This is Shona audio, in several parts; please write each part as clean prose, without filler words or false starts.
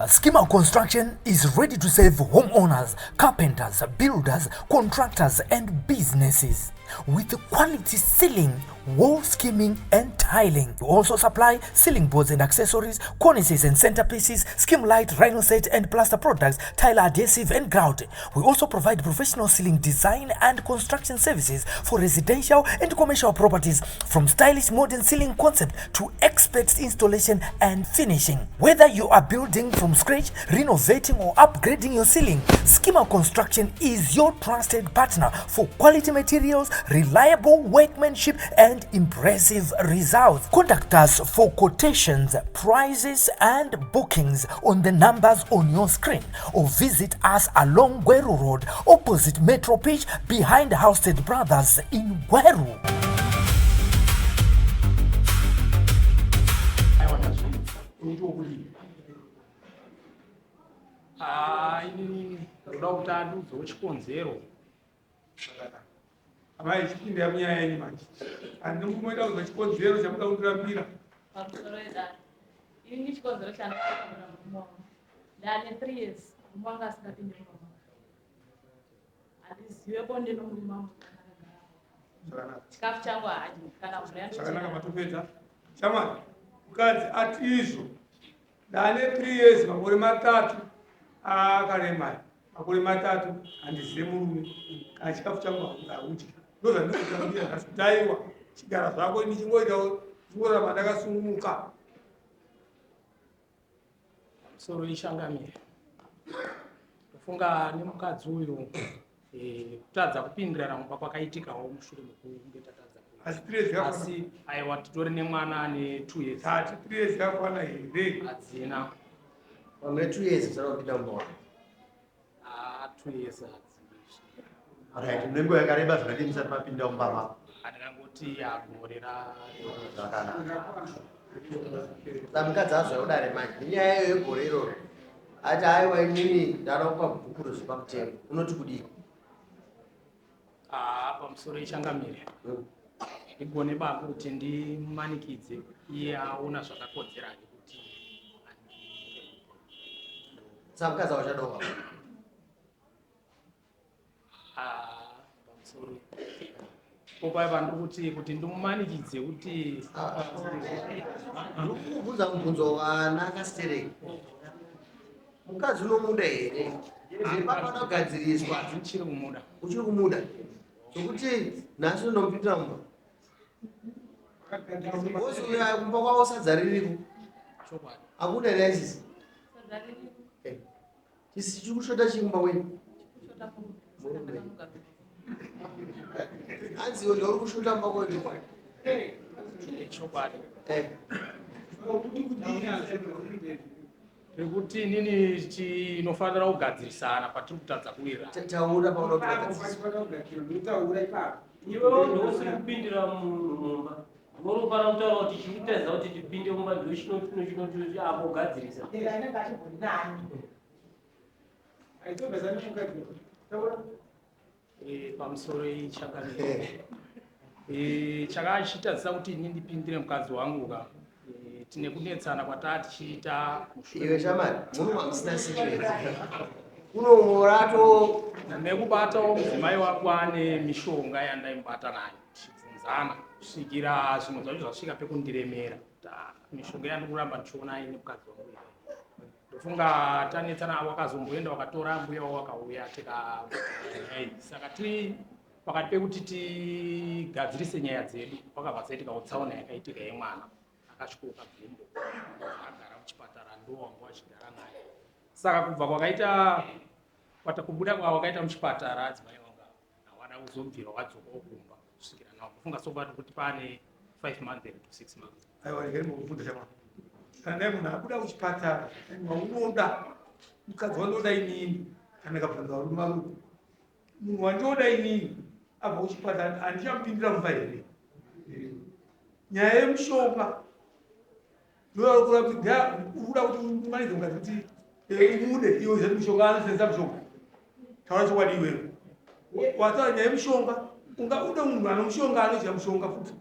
Schema Construction is ready to serve homeowners, carpenters, builders, contractors, and businesses with quality ceiling, wall skimming, and tiling. We also supply ceiling boards and accessories, cornices and centerpieces, skim light, rhino set, and plaster products, tile adhesive, and grout. We also provide professional ceiling design and construction services for residential and commercial properties, from stylish modern ceiling concept to expert installation and finishing. Whether you are building from scratch, renovating, or upgrading your ceiling, Schema Construction is your trusted partner for quality materials, reliable workmanship, and impressive results. Contact us for quotations, prices, and bookings on the numbers on your screen, or visit us along Gweru Road, opposite Metro Pitch, behind Housted Brothers in Gweru. Amai chipinda munyaya yenyu manje andinokumoita kuzo chikonzero chamuda kundirambira ini chikonzero chandakaambira mumomo ndane 3 years mumanga asingapinde mumomo handizive bonde nomurima mukagara chikafu changu haji kana mvura zvakanaka matopedza shamwari mukadzi ati izvo ndane 3 years makore 3 akaremara makore 3 handizive murume kana chikafu changu haudyi ndozvandinokuambira nhasitaiwa chigara zvako ndichingoitawo chingoramba ndakasununguka soro ishangamire kufunga nemukadzi uyu kutadza kupindirana kumba kwakaitikawo mushure mekunge tatadza asi aiwa titori nemwana ane 2 years ati 3 years yakwana here hadzina pamwe 2 years dzaropinda mumba 2 years alright nengo yakareba zvakati musati mapinda mumba mako andingangoti yakumorera zvakanaka mukadzi azvaudare manje inyaya iyoyo yegore iroro ati aiwa inini ndanopa bhuku rezvepamutemo unoti kudii pamusoro ishangamire ndigone bako kuti ndimanikidze iye aona zvakakodzerani kuti saka mukadzi auchadoka pamusoro popai vandiri kuti ndimumanikidze kuti ndikubvunza mubvunzo wana akastereka mukadzi unomuda here zepapana kugadziriswa ndichiri kumuda uchiri kumuda sokuti nhasi unomupindira mumba ozi uya kumba kwavo sadza ririko akuna here aisisi chisi chiri kushota chii kumba kwenyu anziwo ndauri kushota mumba kwenyu rekuti inini tinofanira kugadzirisana patiri kutadza kuwira taura paunaa iwe ndosiri kupindira mumba unofanira kutaura kuti chikutedza kuti tipinde mumba ndochinochinochinochi apo kugadzirisa pamusoro ichakamira chakachitadzisa kuti ini ndipindire mukadzi wangu ka tine kunetsana kwatati tichiita iwe shamari munhu musina secret unomorato nekubatawo mudzimai wako ane mishonga yandaimubata nayo tichibvunzana kusvikira zvimwe zvacho zvasvika pekundiremera mishonga yandikuramba ndichiona ine mukadzi wangu ndofunga tanetsana wakazomboenda wakatora mbuya wakauya saka tiri pakati pekuti tigadzirise nyaya dzedu pakabva saitika tsaona yakaitika yemwana akasvikoka bvimbo agara muchipatara ndowangu achigara naye saka kubva kwakaita kubuda kwawakaita muchipatara adzimai vanga havada kuzobvira wadzokawo kumba kusvikira nawo kufunga sobati kuti pane 5 months to 6 months aiwa ndikari mukufunda chama kana munhu abuda kuchipatara unoda mukadzi wandoda inini kana kabvunza varume varume munhu wandoda inini abva kuchipatara handichamupindira mumba here. Nyaya yemushonga ndokuda kuti umanidze ungazi kuti umude iwe zvedu mushonga anosenza mushonga. Taura chokwadi iwewe. Wataura nyaya yemushonga ude munhu anomushonga anoziva mushonga futi.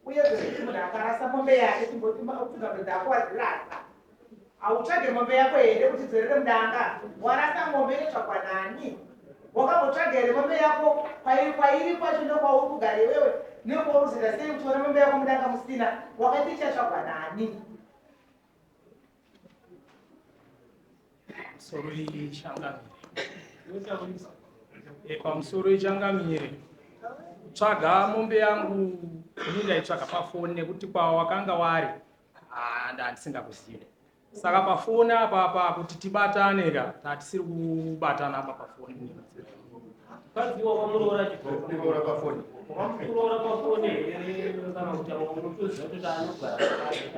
Uye zvekuti munhu akarasa mombe yake chimboti ufunga dzako wadzirasa. Hautsvage mombe yako here kuti dzorere mudanga. Warasa mombe inotsvagwa nani? Wakambotsvaga here mombe yako kwairi kwacho ndokwauri kugara iwewe nekwauruzira sei kuti ore mombe yako mudanga musina? Wakaita ichatsvagwa nani? Pamusoro ichangamire tsvaga mombe yangu ndaitsvaga pafoni nekuti kwawakanga wari ndisingakuzivi. Saka pafoni apa kuti tibatane ka tatisiri kubatana apa pafoni. Kadziwa kwamurora Ndikora pafoni. kurora pafoni kana kuti unotoziva kuti anogara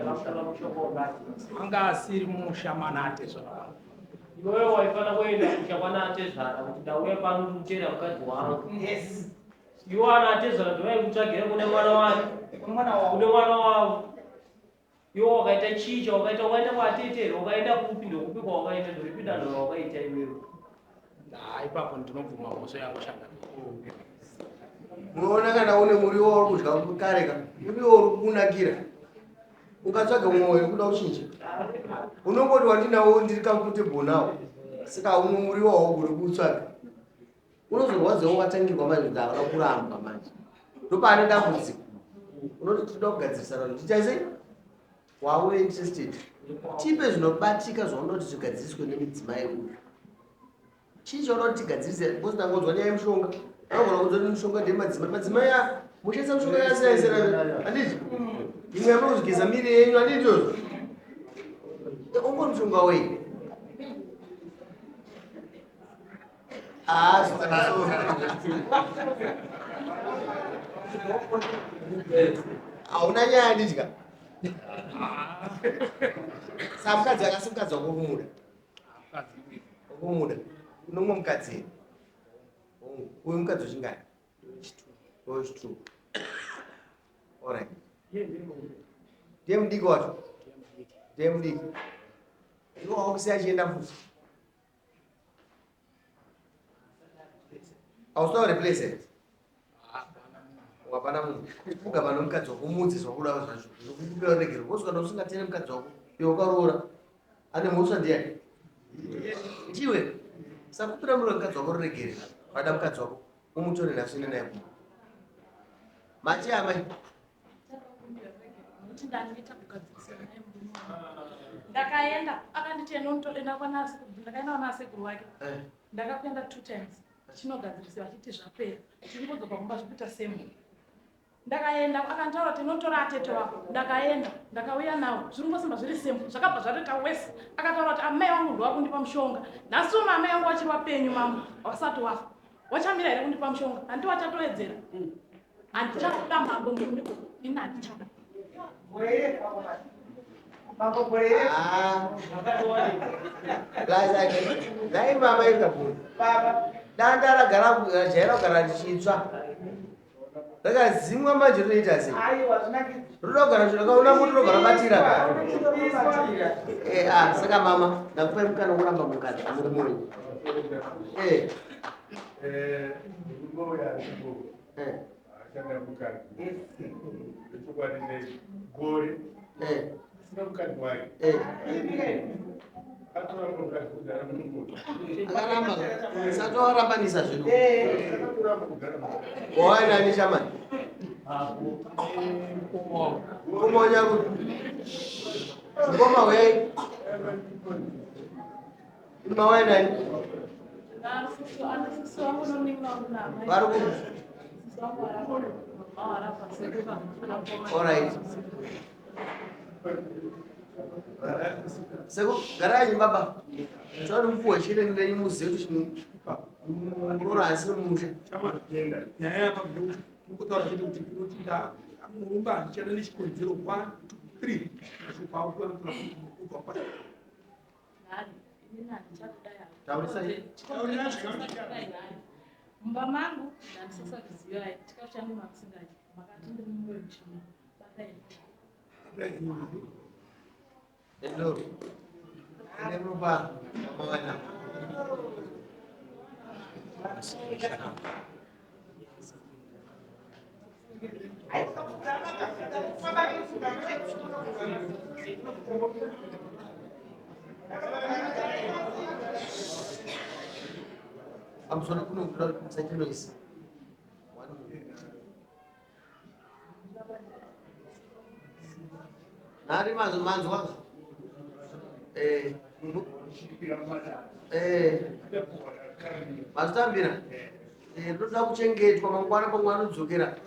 akasara mushonga wakati. Anga asiri mushamanate zvakawanda. Iwewe waifana kuenda kushakwana atezvara kuti ndauya pano kutera mukadzi wangu. Yes. Iwo ana atezvara ndovaikutsvagira kune mwana wake. Kune mwana wavo. Iwo wakaita chicha, wakaenda kwatetera, wakaenda kupi ndokupi kwawakaita, ndoripinda ndorwakaita iwewe. Ipapo ndinobvuma mhosvo yangu shanga. Unoona kana une muriwo uri kudya kare ka muriwo uri kunakira ukatsvaga mwoyo kuda kuchinja unongoti wandinawo ndiri comfortable nawo saka uno muriwo wauguri kutsvaga unozorwadzawo watangirwa manje ndava kuramba manje ndopane dambudziko unoti tinoda kugadzirisana kuti tichaise wawe interested tipe zvinobatika zvaunoti zvigadziriswe nemidzimai uyu chii chaunoti tigadzirise because ndangodzwa nyaya yemushonga anogona kudzoti mushonga ndemadzimai mushaisa mushonga yasiyana handiti imwe yamunozvigeza miri yenyu handiti izvozvo ungori mushonga wei hauna nyaya handitya saa mukadzi akasi mukadzi wakokumuda okumuda unomwe mukadzi here uyu mukadzi wechingani wechitru alright ndiye mudiki wacho ndiye mudiki iwo wakusiya achienda futi hausauri plese hapana munhu kuga pano mukadzi wako mudzi zvakuda zvacho zvokubeoregera wosukana usingatene mukadzi wako iwe ukaroora ane mhosva ndiani ndiwe saka kupira muro mukadzi wako roregere wada mukadzi wako umutore nasvine naye kuma mati amai ndakaenda akanditi ndakaenda wanasekuru wake ndakapenda 2 times chinogadzirisiwa achiti zvapera chiripodzoka kumba zvikuita semu ndakaenda akantaura kuti notora atete wako ndakaenda ndakauya nawo zviri ngosimba zviri semu zvakabva zvatoita wese akataura kuti amai wangu ndo wakundipa mushonga nhasi uno amai wangu wachiri wapenyu mambo wasati wafa wachamira here kundipa mushonga handi wachatowedzera handichakuda mambo ina handichada ndaimama ikabuni danda rajaira kugara richitsva rakazimwa manje rinoita sei roda kugara rakaona moto rogara batira saka mama ndakupai mukana kuramba mukadzi muri munhu achanda mukadzi echokwadi negore sina mukadzi wake atoramba mukadzi kugara mumumoto akaramba satowarambanisa zvino wawainani chamani kumonya kuti ngoma uyai mawainani vari ku alright seko garanyi baba tswari mpuwa chile ndenyi muziyo kuti murora asi mumusha nyaya yapa kutaura kuti murumba ndichada nechikonzero 1 2 3 ashupa ukubva Nina ndichakudai. Taurisa hii. Mumba mangu ndandisasa kuziva chikafu changu makusingaji makati ndiri mumwe mchini badai. Hello. Ene mumba mwana. I'm sorry, couldn't say noise. Nari manzo wanga. Mazitambira. Ndoda kuchengetwa mangwana pamwana udzokera.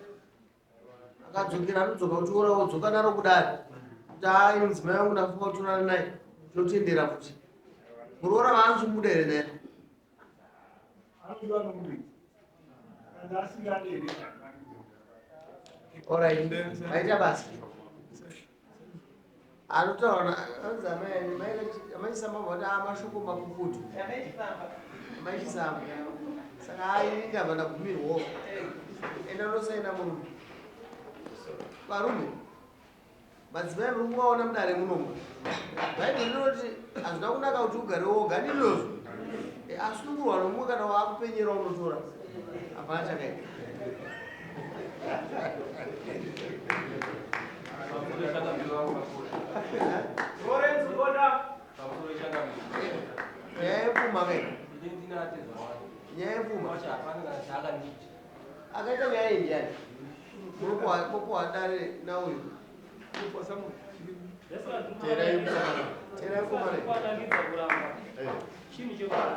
Akadzokera anodzoka kutora wodzoka naro kudai. Kuti hai mudzimai wangu ndafunga kutorana naye. Totendera kuti. Murora vanzu mudere naye. Alright, aita basi. Anotaura anzamani maisamba vona amashoko makukutu. Maisamba. Saka ainga vana kumirwo. Enda nosaina murume. Varume. Madzimai muri kuvaona mudare munomu. Bhaibheri rinoti hazvina kunaka kuti ugare woga ndinozvo. Asunungurwa nomumwe kana waakupenyera unotora. Hapana chakaita. Nyaya kai. Nyaya akaita nyaya indiani. Popo adare nauyu. Tera yukumare. Chini chokora.